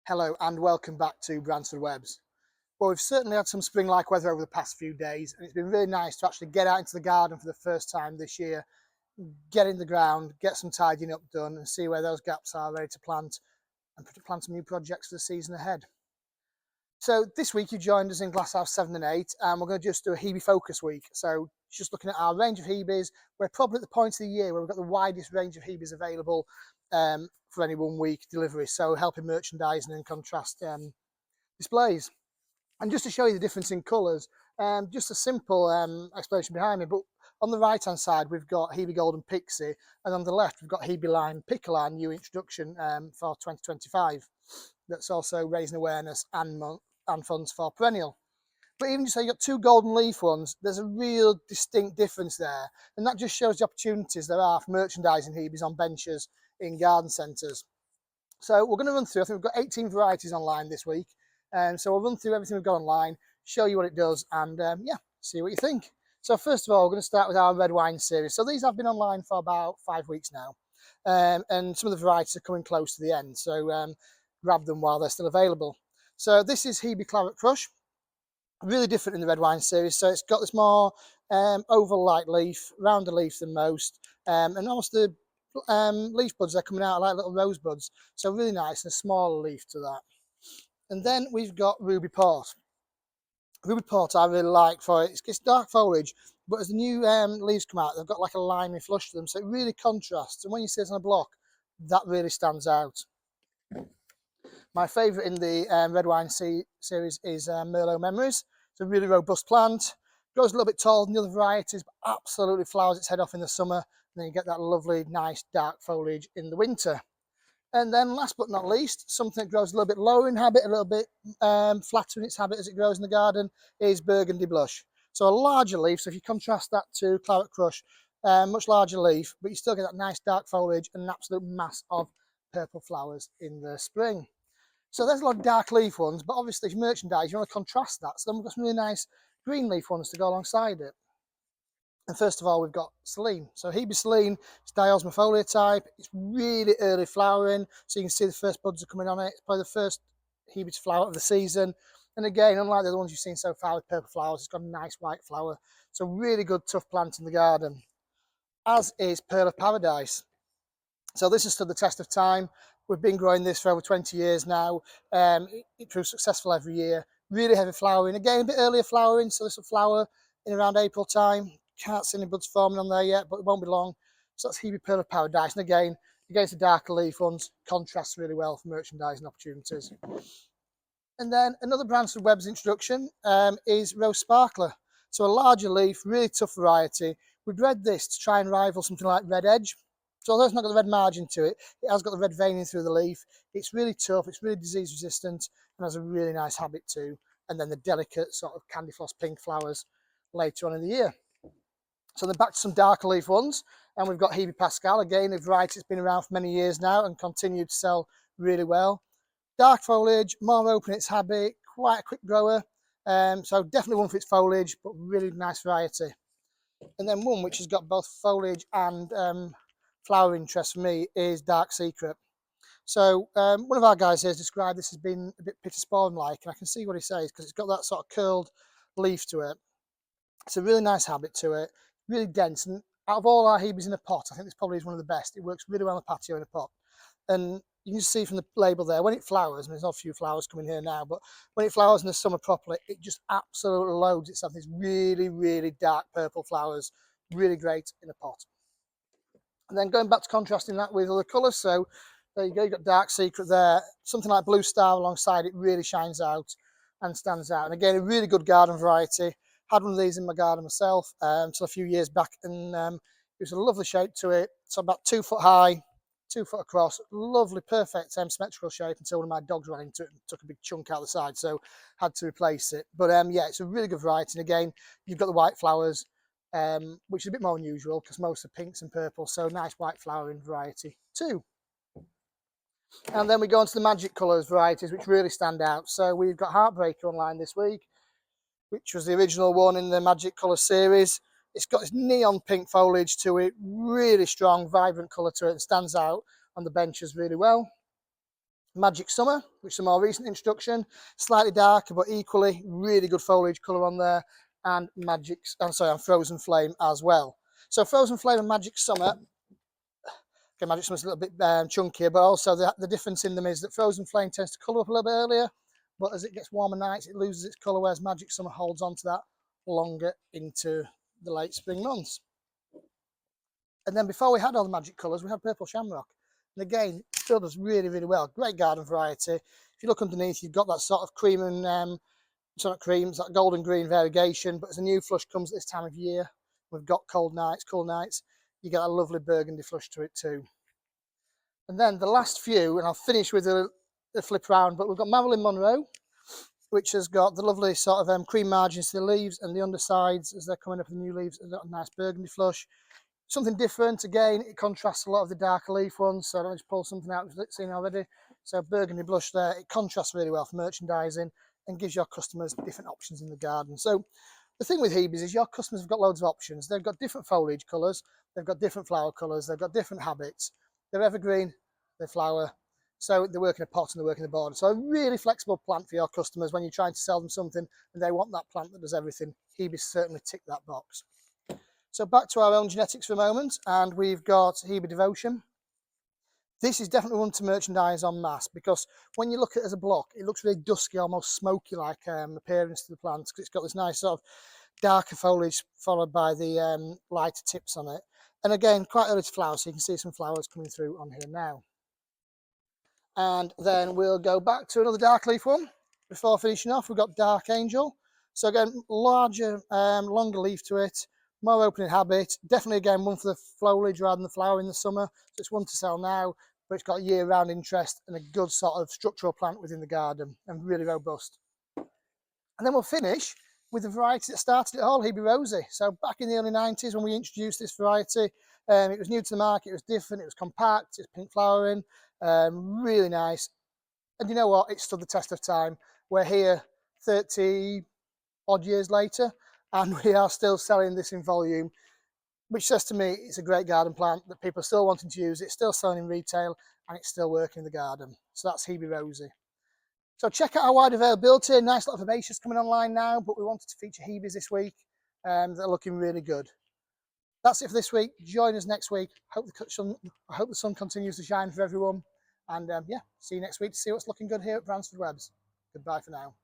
Hello and welcome back to Bransford Webs. Well, we've certainly had some spring-like weather over the past few days, and it's been really nice to actually get out into the garden for the first time this year, get in the ground, get some tidying up done, and see where those gaps are ready to plant and plan some new projects for the season ahead. So this week you joined us in Glasshouse 7 and 8, and we're going to just do a Hebe focus week. So just looking at our range of Hebes, we're probably at the point of the year where we've got the widest range of Hebes available for any 1 week delivery. So helping merchandising and contrast displays. And just to show you the difference in colours, just a simple explanation behind me, but on the right hand side we've got Hebe Golden Pixie, and on the left we've got Hebe Line Picoline new introduction for 2025. That's also raising awareness and funds for perennial. But even so, you've got two golden leaf ones, there's a real distinct difference there, and that just shows the opportunities there are for merchandising Hebes on benches in garden centres. So we're going to run through, I think we've got 18 varieties online this week. So we'll run through everything we've got online, show you what it does, and yeah, see what you think. So first of all, we're going to start with our red wine series. So these have been online for about 5 weeks now, and some of the varieties are coming close to the end. So grab them while they're still available. So this is Hebe Claret Crush, really different in the red wine series. So it's got this more oval-like leaf, rounder leaf than most, and almost the leaf buds are coming out like little rosebuds. So really nice and a smaller leaf to that. And then we've got Ruby Port. Ruby Port I really like for it. It's dark foliage, but as the new leaves come out, they've got like a limey flush to them, so it really contrasts. And when you see it on a block, that really stands out. My favourite in the red wine series is Merlot Memories. It's a really robust plant. Grows a little bit taller than the other varieties, but absolutely flowers its head off in the summer. And then you get that lovely, nice dark foliage in the winter. And then last but not least, something that grows a little bit lower in habit, a little bit flatter in its habit as it grows in the garden, is Burgundy Blush. So a larger leaf, so if you contrast that to Claret Crush, much larger leaf, but you still get that nice dark foliage and an absolute mass of purple flowers in the spring. So there's a lot of dark leaf ones, but obviously if you merchandise, you want to contrast that. So then we've got some really nice green leaf ones to go alongside it. And first of all, we've got Celine. So Hebe Celine, it's Diosmofolia type. It's really early flowering, so you can see the first buds are coming on it. It's probably the first Hebe to flower of the season. And again, unlike the other ones you've seen so far with purple flowers, it's got a nice white flower. So really good, tough plant in the garden, as is Pearl of Paradise. So this has stood the test of time. We've been growing this for over 20 years now. It proves successful every year. Really heavy flowering. Again, a bit earlier flowering, so this will flower in around April time. Can't see any buds forming on there yet, but it won't be long. So that's Hebe Pearl of Paradise. And again, against the darker leaf ones, contrasts really well for merchandising opportunities. And then another Bransford Webs introduction is Rose Sparkler. So a larger leaf, really tough variety. We bred this to try and rival something like Red Edge. So although it's not got the red margin to it, it has got the red veining through the leaf. It's really tough, it's really disease resistant, and has a really nice habit too. And then the delicate sort of candy floss pink flowers later on in the year. So then back to some darker leaf ones, and we've got Hebe Pascal, again a variety that's been around for many years now and continued to sell really well. Dark foliage, more open its habit, quite a quick grower, so definitely one for its foliage, but really nice variety. And then one which has got both foliage and flower interest for me is Dark Secret. So one of our guys here has described this as being a bit pittosporum like, and I can see what he says because it's got that sort of curled leaf to it. It's a really nice habit to it, really dense, and out of all our Hebes in a pot, I think this probably is one of the best. It works really well on the patio in a pot. And you can see from the label there, when it flowers, and there's not a few flowers coming here now, but when it flowers in the summer properly, it just absolutely loads itself. These really, really dark purple flowers, really great in a pot. And then going back to contrasting that with other colours, so there you go, you've got Dark Secret there. Something like Blue Star alongside it really shines out and stands out. And again, a really good garden variety. Had one of these in my garden myself until a few years back, and it was a lovely shape to it. So about 2 foot high, 2 foot across, lovely, perfect symmetrical shape until one of my dogs ran into it and took a big chunk out the side, so had to replace it. But yeah, it's a really good variety. And again, you've got the white flowers, which is a bit more unusual because most are pinks and purples, so nice white flowering variety too. And then we go on to the magic colours varieties, which really stand out. So we've got Heartbreaker online this week, which was the original one in the magic colour series. It's got this neon pink foliage to it, really strong, vibrant colour to it, and stands out on the benches really well. Magic Summer, which is a more recent introduction, slightly darker but equally really good foliage colour on there, and and Frozen Flame as well. So Frozen Flame and Magic Summer. Okay, Magic Summer's a little bit chunkier, but also the difference in them is that Frozen Flame tends to colour up a little bit earlier, but as it gets warmer nights, it loses its colour, whereas Magic Summer holds on to that longer into the late spring months. And then before we had all the magic colours, we had Purple Shamrock. And again, it still does really, really well. Great garden variety. If you look underneath, you've got that sort of cream and sort of creams, that golden green variegation. But as a new flush comes at this time of year, we've got cold nights, cool nights, you get a lovely burgundy flush to it too. And then the last few, and I'll finish with a flip around, but we've got Marilyn Monroe, which has got the lovely sort of cream margins to the leaves, and the undersides, as they're coming up with the new leaves, have got a nice burgundy flush. Something different, again, it contrasts a lot of the darker leaf ones, so I don't just pull something out we've seen already. So burgundy blush there, it contrasts really well for merchandising and gives your customers different options in the garden. So the thing with Hebes is your customers have got loads of options. They've got different foliage colours, they've got different flower colours, they've got different habits. They're evergreen, they flower, so they work in a pot and they work in a border. So a really flexible plant for your customers when you're trying to sell them something and they want that plant that does everything. Hebes certainly tick that box. So back to our own genetics for a moment, and we've got Hebe Devotion. This is definitely one to merchandise en masse because when you look at it as a block, it looks really dusky, almost smoky-like appearance to the plant because it's got this nice sort of darker foliage followed by the lighter tips on it. And again, quite early to flower, so you can see some flowers coming through on here now. And then we'll go back to another dark leaf one. Before finishing off, we've got Dark Angel. So again, larger, longer leaf to it, more opening habit. Definitely again one for the foliage rather than the flower in the summer. So it's one to sell now, but it's got year-round interest and a good sort of structural plant within the garden and really robust. And then we'll finish with the variety that started it all, Hebe Rosie. So back in the early 90s when we introduced this variety, it was new to the market, it was different, it was compact, it's pink flowering, really nice. And you know what, it stood the test of time. We're here 30 odd years later and we are still selling this in volume, which says to me it's a great garden plant that people are still wanting to use. It's still selling in retail and it's still working in the garden. So that's Hebe Rosie. So check out our wide availability. Nice lot of herbaceous coming online now, but we wanted to feature Hebes this week that are looking really good. That's it for this week. Join us next week. I hope the sun continues to shine for everyone. And yeah, see you next week to see what's looking good here at Bransford Webs. Goodbye for now.